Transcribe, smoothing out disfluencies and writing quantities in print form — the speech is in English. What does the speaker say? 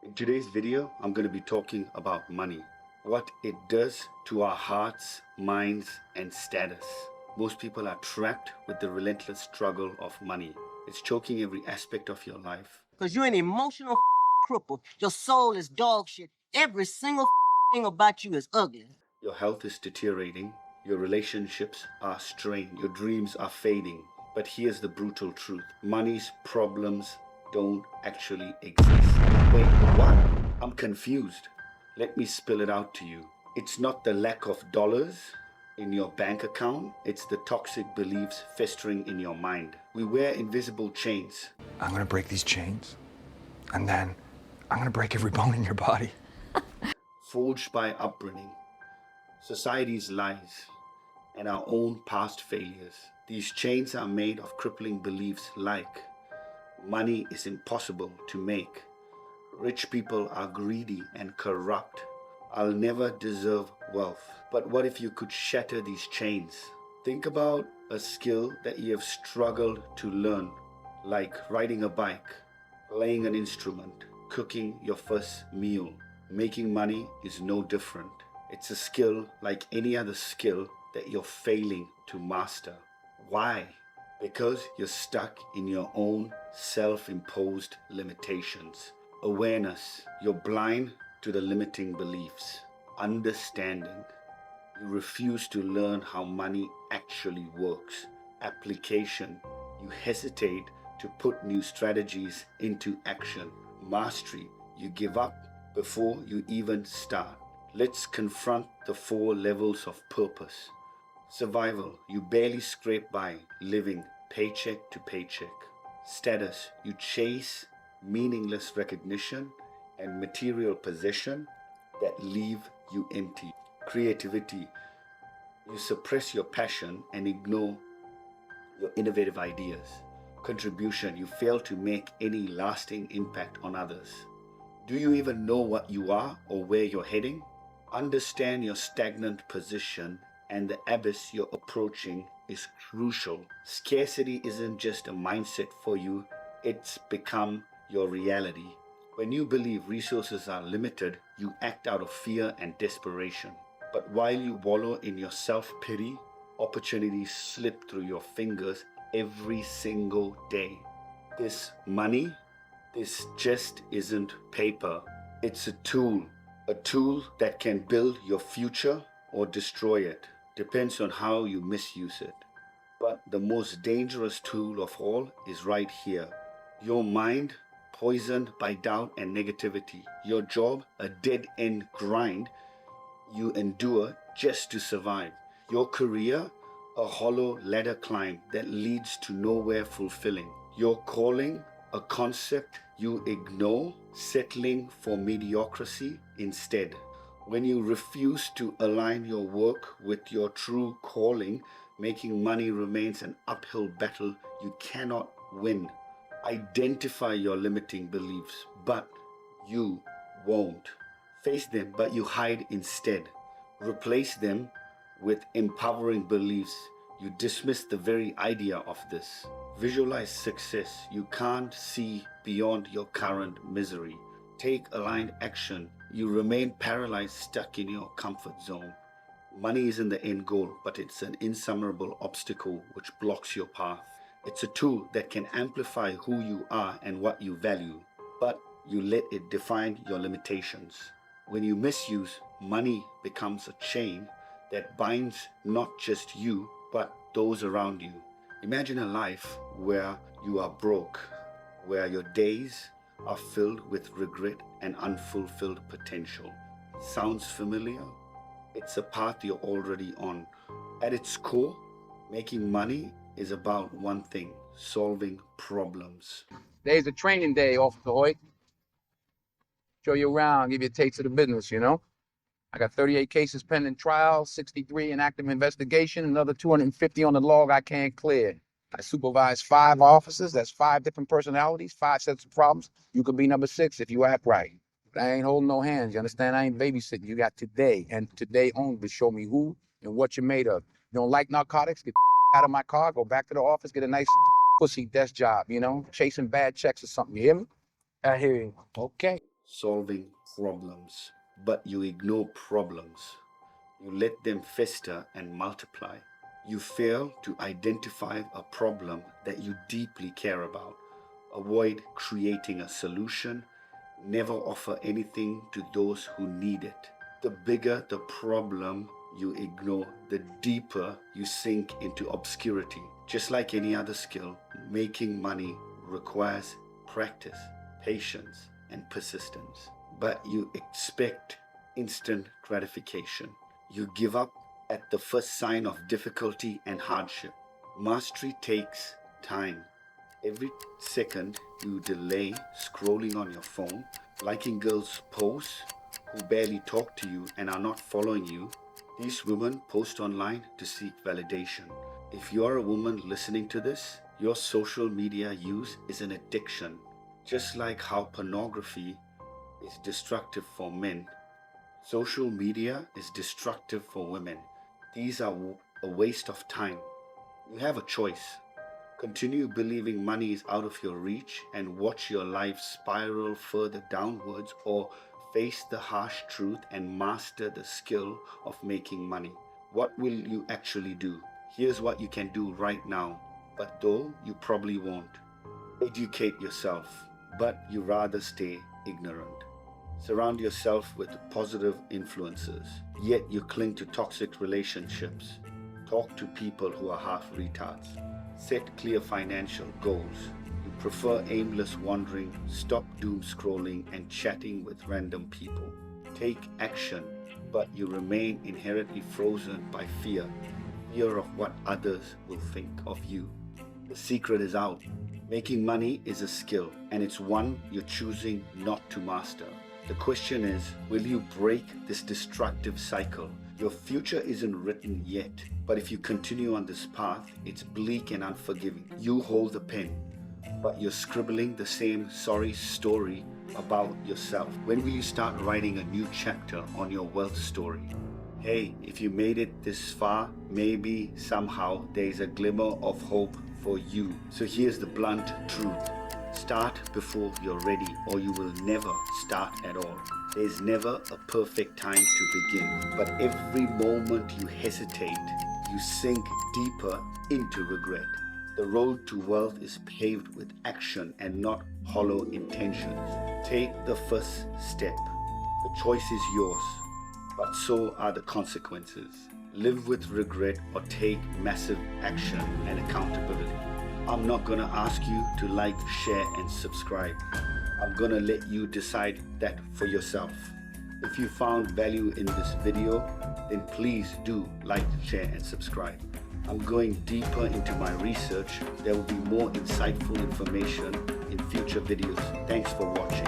In today's video, I'm going to be talking about money, what it does to our hearts, minds, and status. Most people are trapped with the relentless struggle of money. It's choking every aspect of your life. Because you're an emotional cripple. Your soul is dog shit. Every single thing about you is ugly. Your health is deteriorating, your relationships are strained, your dreams are fading. But here's the brutal truth: money's problems don't actually exist. Wait, what? I'm confused. Let me spill it out to you. It's not the lack of dollars in your bank account, it's the toxic beliefs festering in your mind. We wear invisible chains. I'm gonna break these chains, and then I'm gonna break every bone in your body. Forged by upbringing, society's lies, and our own past failures. These chains are made of crippling beliefs like money is impossible to make, rich people are greedy and corrupt, I'll never deserve wealth. But what if you could shatter these chains? Think about a skill that you have struggled to learn, like riding a bike, playing an instrument, cooking your first meal. Making money is no different. It's a skill like any other skill that you're failing to master. Why? Because you're stuck in your own self-imposed limitations. Awareness: you're blind to the limiting beliefs. Understanding: you refuse to learn how money actually works. Application: you hesitate to put new strategies into action. Mastery: you give up before you even start. Let's confront the 4 levels of purpose. Survival: you barely scrape by, living paycheck to paycheck. Status: you chase meaningless recognition and material possession that leave you empty. Creativity: you suppress your passion and ignore your innovative ideas. Contribution: you fail to make any lasting impact on others. Do you even know what you are or where you're heading? Understand your stagnant position and the abyss you're approaching is crucial. Scarcity isn't just a mindset for you, it's become your reality. When you believe resources are limited, you act out of fear and desperation. But while you wallow in your self-pity, opportunities slip through your fingers every single day. This just isn't paper. It's a tool that can build your future or destroy it. Depends on how you misuse it. But the most dangerous tool of all is right here. Your mind, poisoned by doubt and negativity. Your job, a dead-end grind you endure just to survive. Your career, a hollow ladder climb that leads to nowhere fulfilling. Your calling, a concept you ignore, settling for mediocrity instead. When you refuse to align your work with your true calling, making money remains an uphill battle you cannot win. Identify your limiting beliefs, but you won't. Face them, but you hide instead. Replace them with empowering beliefs. You dismiss the very idea of this. Visualize success. You can't see beyond your current misery. Take aligned action. You remain paralyzed, stuck in your comfort zone. Money isn't the end goal, but it's an insurmountable obstacle which blocks your path. It's a tool that can amplify who you are and what you value, but you let it define your limitations. When you misuse, money becomes a chain that binds not just you, but those around you. Imagine a life where you are broke, where your days are filled with regret and unfulfilled potential. Sounds familiar? It's a path you're already on. At its core, making money is about one thing: solving problems. Today's a training day, Officer Hoyt. Show you around, give you a taste of the business, you know? I got 38 cases pending trial, 63 in active investigation, another 250 on the log I can't clear. I supervise 5 officers. That's 5 different personalities, 5 sets of problems. You could be number 6 if you act right. But I ain't holding no hands, you understand? I ain't babysitting. You got today, and today only to show me who and what you're made of. You don't like narcotics? Get out of my car, go back to the office, get a nice pussy desk job, you know? Chasing bad checks or something, you hear me? I hear you. Okay. solving problems, but you ignore problems. You let them fester and multiply. You fail to identify a problem that you deeply care about. Avoid creating a solution. Never offer anything to those who need it. The bigger the problem you ignore, the deeper you sink into obscurity. Just like any other skill, making money requires practice, patience, and persistence. But you expect instant gratification. You give up at the first sign of difficulty and hardship. Mastery takes time. Every second you delay scrolling on your phone, liking girls' posts who barely talk to you and are not following you, these women post online to seek validation. If you are a woman listening to this, your social media use is an addiction. Just like how pornography is destructive for men, social media is destructive for women. These are a waste of time. You have a choice. Continue believing money is out of your reach and watch your life spiral further downwards, or face the harsh truth and master the skill of making money. What will you actually do? Here's what you can do right now, but though you probably won't. Educate yourself, but you rather stay ignorant. Surround yourself with positive influences, yet you cling to toxic relationships. Talk to people who are half retards. Set clear financial goals. You prefer aimless wandering. Stop doom scrolling and chatting with random people. Take action, but you remain inherently frozen by fear of what others will think of you. The secret is out. Making money is a skill, and it's one you're choosing not to master. The question is, will you break this destructive cycle? Your future isn't written yet, but if you continue on this path, it's bleak and unforgiving. You hold the pen, but you're scribbling the same sorry story about yourself. When will you start writing a new chapter on your wealth story? Hey, if you made it this far, maybe somehow there's a glimmer of hope for you. So here's the blunt truth. Start before you're ready, or you will never start at all. There's never a perfect time to begin, but every moment you hesitate, you sink deeper into regret. The road to wealth is paved with action and not hollow intentions. Take the first step. The choice is yours, but so are the consequences. Live with regret or take massive action and accountability. I'm not gonna ask you to like, share, and subscribe. I'm gonna let you decide that for yourself. If you found value in this video, then please do like, share, and subscribe. I'm going deeper into my research. There will be more insightful information in future videos. Thanks for watching.